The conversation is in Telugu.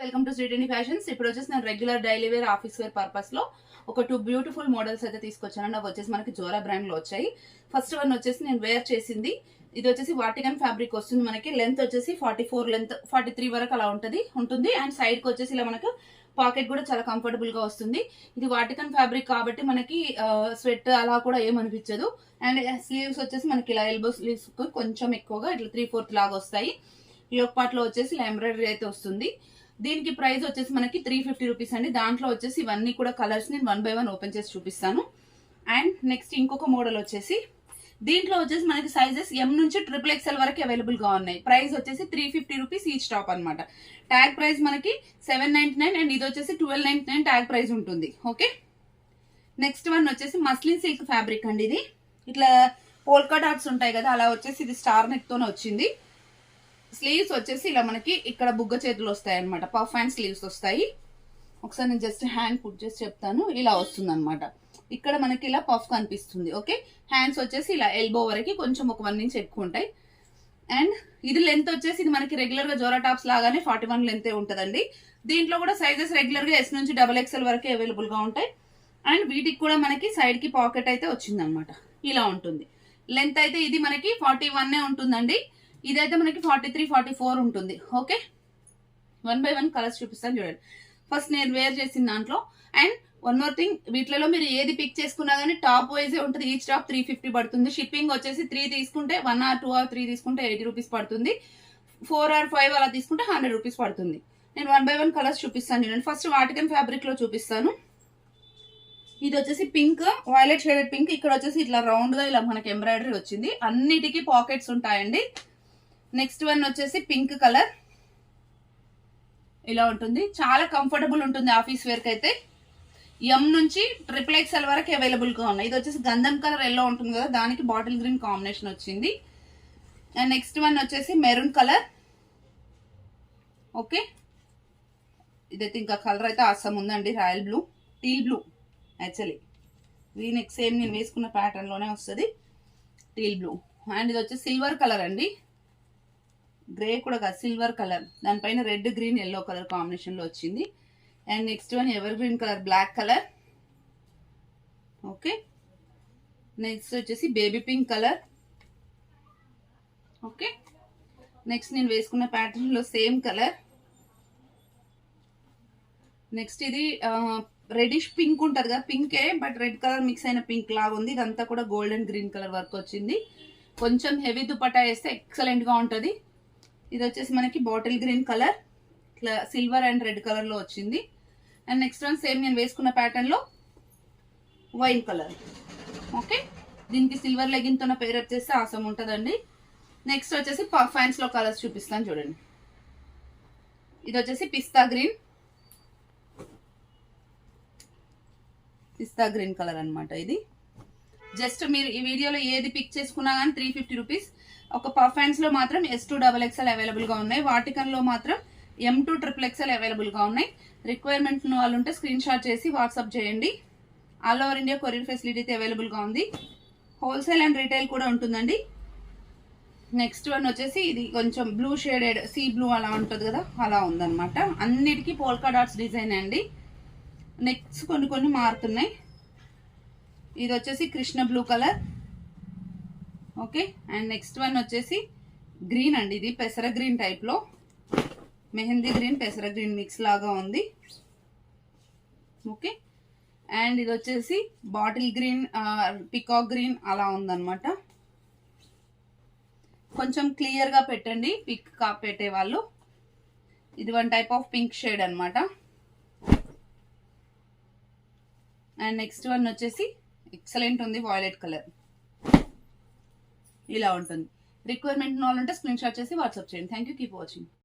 Welcome to శ్రీటెని fashions. ఇప్పుడు వచ్చేసి నేను regular daily wear office wear purpose లో ఒక 2 బ్యూటిఫుల్ మోడల్స్ అయితే తీసుకొచ్చాను. అవి వచ్చేసి మనకి జోరా బ్రాండ్ లో వచ్చాయి. ఫస్ట్ వన్ వచ్చేసి నేను వేర్ చేసింది. ఇది వచ్చేసి వాటికన్ ఫ్యాబ్రిక్ వస్తుంది. మనకి లెంత్ వచ్చేసి 44 లెంత్ 43 వరకు అలా ఉంటుంది. అండ్ సైడ్ కి వచ్చేసి ఇలా మనకు పాకెట్ కూడా చాలా కంఫర్టబుల్ గా వస్తుంది. ఇది వాటికన్ ఫ్యాబ్రిక్ కాబట్టి మనకి స్వెట్ అలా కూడా ఏమనిపించదు. అండ్ స్లీవ్స్ వచ్చేసి మనకి ఇలా ఎల్బో స్లీవ్స్ కొంచెం ఎక్కువగా ఇట్లా 3/4 లాగా వస్తాయి. యోక్ పార్ట్ లో వచ్చేసి ఇలా ఎంబ్రాయిడరీ అయితే వస్తుంది. దీనికి ప్రైస్ వచ్చేసి మనకి 350 రూపీస్ అండి. దాంట్లో వచ్చేసి ఇవన్నీ కూడా కలర్స్ నేను 1 by 1 ఓపెన్ చేసి చూపిస్తాను. అండ్ నెక్స్ట్ ఇంకొక మోడల్ వచ్చేసి దీంట్లో వచ్చేసి మనకి సైజెస్ M నుంచి XXL వరకు అవైలబుల్ గా ఉన్నాయి. ప్రైస్ వచ్చేసి 350 రూపీస్ ఈచ్ టాప్ అనమాట. ట్యాగ్ ప్రైస్ మనకి 799 అండ్ ఇది వచ్చేసి 1299 ట్యాగ్ ప్రైస్ ఉంటుంది. ఓకే, నెక్స్ట్ వన్ వచ్చేసి మస్లిన్ సిల్క్ ఫ్యాబ్రిక్ అండి. ఇది ఇట్లా పోల్కా డాట్స్ ఉంటాయి కదా, అలా వచ్చేసి ఇది స్టార్ నెక్ తోనే వచ్చింది. స్లీవ్స్ వచ్చేసి ఇలా మనకి ఇక్కడ బుగ్గ చేతులు వస్తాయి అనమాట. పఫ్ హ్యాండ్ స్లీవ్స్ వస్తాయి. ఒకసారి నేను జస్ట్ హ్యాండ్ పుట్ చేసి చెప్తాను. ఇలా వస్తుంది అనమాట. ఇక్కడ మనకి ఇలా పఫ్ కనిపిస్తుంది. ఓకే, హ్యాండ్స్ వచ్చేసి ఇలా ఎల్బో వరకు కొంచెం ఒక 1 ఇంచ్ ఎక్కువ ఉంటాయి. అండ్ ఇది లెంత్ వచ్చేసి ఇది మనకి రెగ్యులర్ గా జోరా టాప్స్ లాగానే 41 లెంత్ ఉంటుందండి. దీంట్లో కూడా సైజెస్ రెగ్యులర్ గా S నుంచి XXL వరకు అవైలబుల్ గా ఉంటాయి. అండ్ వీటికి కూడా మనకి సైడ్ కి పాకెట్ అయితే వచ్చింది అనమాట. ఇలా ఉంటుంది. లెంత్ అయితే ఇది మనకి 41 ఉంటుందండి. ఇదైతే మనకి 43, 44 ఉంటుంది. ఓకే, 1 by 1 కలర్స్ చూపిస్తాను చూడండి. ఫస్ట్ నేను వేర్ చేసిన దాంట్లో. అండ్ వన్ మోర్ థింగ్, వీటిలో మీరు ఏది పిక్ చేసుకున్నా కానీ టాప్ వైజే ఉంటుంది. ఈచ్ టాప్ 350 పడుతుంది. షిప్పింగ్ వచ్చేసి 3 తీసుకుంటే 1 or 2 or 3 తీసుకుంటే 80 రూపీస్ పడుతుంది. 4 or 5 అలా తీసుకుంటే 100 రూపీస్ పడుతుంది. నేను 1 by 1 కలర్స్ చూపిస్తాను చూడండి. ఫస్ట్ వాటికన్ ఫ్యాబ్రిక్ లో చూపిస్తాను. ఇది వచ్చేసి పింక్, వైలెట్ షేడెడ్ పింక్. ఇక్కడ వచ్చేసి ఇట్లా రౌండ్ గా ఇలా మనకి ఎంబ్రాయిడరీ వచ్చింది. అన్నిటికీ పాకెట్స్ ఉంటాయండి. నెక్స్ట్ వన్ వచ్చేసి పింక్ కలర్. ఇలా ఉంటుంది. చాలా కంఫర్టబుల్ ఉంటుంది ఆఫీస్ వేర్ కి అయితే. M నుంచి XXL వరకు అవైలబుల్ గా ఉన్నాయి. ఇది వచ్చేసి గంధం కలర్ ఎల్లో ఉంటుంది కదా, దానికి బాటిల్ గ్రీన్ కాంబినేషన్ వచ్చింది. అండ్ నెక్స్ట్ వన్ వచ్చేసి మెరూన్ కలర్. ఓకే, ఇదైతే ఇంకా కలర్ అయితే ఆసమ్ ఉందండి. Royal blue, teal blue. Actually V-neck same నేను వేసుకున్న ప్యాటర్న్ లోనే వస్తుంది, టీల్ బ్లూ. అండ్ ఇది వచ్చేసి సిల్వర్ కలర్ అండి. గ్రే కూడా కాదు, సిల్వర్ కలర్. దానిపైన red, green, yellow colour combination లో వచ్చింది. And next one evergreen colour, black colour. Okay, next వచ్చేసి baby pink colour. Okay, next నేను వేసుకున్న ప్యాటర్న్ లో సేమ్ కలర్. నెక్స్ట్ ఇది రెడిష్ పింక్ ఉంటుంది కదా, పింకే బట్ రెడ్ కలర్ మిక్స్ అయిన పింక్ లాగా ఉంది. ఇదంతా కూడా గోల్డెన్ గ్రీన్ కలర్ వర్క్ వచ్చింది. కొంచెం హెవీ దుపట్టా వేస్తే ఎక్సలెంట్ గా ఉంటుంది. ఇది వచ్చేసి మనకి బాటిల్ గ్రీన్ కలర్, ఇట్లా సిల్వర్ అండ్ రెడ్ కలర్ లో వచ్చింది. అండ్ నెక్స్ట్ వన్ సేమ్ నేను వేసుకున్న ప్యాటర్న్ లో వైన్ కలర్. ఓకే, దీనికి సిల్వర్ లెగిన్ తో పేరప్ చేస్తే ఆసం ఉంటుందండి. నెక్స్ట్ వచ్చేసి పఫ్ హ్యాండ్స్ లో కలర్స్ చూపిస్తాను చూడండి. ఇది వచ్చేసి పిస్తా గ్రీన్ కలర్ అనమాట. ఇది జస్ట్ మీరు ఈ వీడియోలో ఏది పిక్ చేసుకున్నా కానీ 350 రూపీస్. ఒక పఫ్ హ్యాండ్స్ లో మాత్రం S to XXL అవైలబుల్ గా ఉన్నాయి. వాటికన్ లో మాత్రం M to XXL అవైలబుల్ గా ఉన్నాయి. రిక్వైర్మెంట్ వాళ్ళు ఉంటే స్క్రీన్ షాట్ చేసి వాట్సాప్ చేయండి. All over India courier facility అయితే అవైలబుల్ గా ఉంది. హోల్సేల్ అండ్ రీటైల్ కూడా ఉంటుందండి. నెక్స్ట్ వన్ వచ్చేసి ఇది కొంచెం బ్లూ షేడెడ్, సీ బ్లూ అలా ఉంటుంది కదా, అలా ఉందన్నమాట. అన్నిటికీ పోల్కా డాట్స్ డిజైన్ అండి. నెక్స్ట్ కొన్ని మారుతున్నాయి. ఇది వచ్చేసి Krishna blue colour. Okay, and next one వచ్చేసి గ్రీన్ అండి. ఇది పెసర గ్రీన్ టైప్ లో, మెహందీ గ్రీన్ పెసర గ్రీన్ మిక్స్ లాగా ఉంది. ఓకే, అండ్ ఇది వచ్చేసి బాటిల్ గ్రీన్, పికాక్ గ్రీన్ అలా ఉందన్నమాట. కొంచెం క్లియర్ గా పెట్టండి పిక్ పెట్టే వాళ్ళు. ఇది one type of pink shade అనమాట. అండ్ నెక్స్ట్ వన్ వచ్చేసి ఎక్సలెంట్ ఉంది, వాయిలెట్ కలర్. ఇలా ఉంటుంది. రిక్వైర్మెంట్ వాళ్ళు ఉంటే స్క్రీన్ షాట్ చేసి వాట్సాప్ చేయండి. Thank you, keep watching.